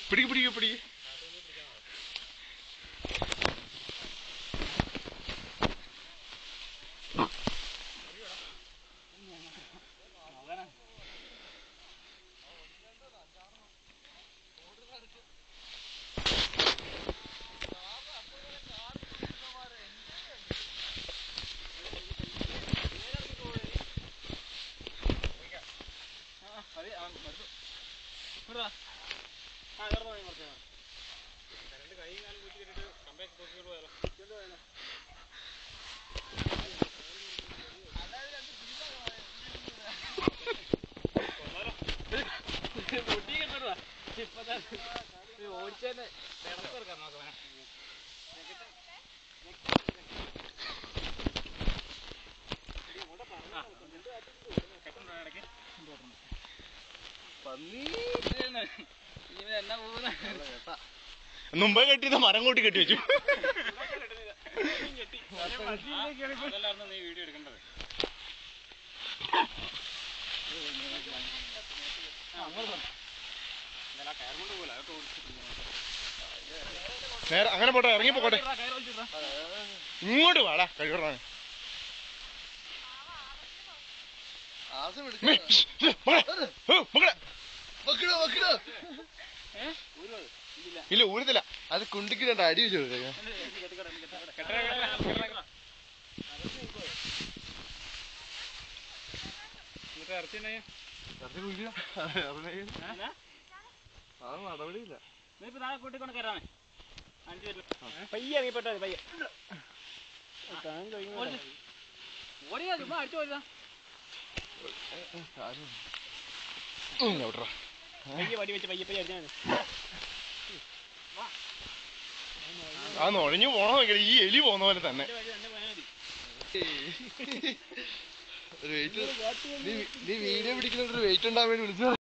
പിടിക്ക് പിടിക്ക് പിടിക്ക്. ഓടിച്ചേന്റെ എന്നാ പോകുന്ന മുമ്പേ കെട്ടിയത് മരം കൂട്ടി കെട്ടി വെച്ചു. നീ വീഡിയോ എടുക്കേണ്ടത്. നേരെ അങ്ങനെ പോട്ടെ, ഇറങ്ങി പോട്ടെ. ഇങ്ങോട്ട് വാടാ കഴിവറാൻ. ഇല്ല ഊരത്തില്ല, അത് കുണ്ടിക്കിടണ്ട, അടി വെച്ചു. നടപടിയില്ല. കൂട്ടിക്കൊണ്ട് കയറാമേ. പയ്യെ ഇറങ്ങിപ്പെട്ടാ പയ്യെ ഓടിയാ ചുമ്മാ അടിച്ചു പോരുതാ. പയ്യെ വടി വെച്ച് പയ്യെ പയ്യെ അടിച്ചാൽ ആ നുഴഞ്ഞു പോണോ ഈ എലി പോന്ന പോലെ തന്നെ. നീ വീഡിയോ പിടിക്കുന്നൊരു വെയിറ്റ് ഉണ്ടാവാൻ വേണ്ടി വിളിച്ചു.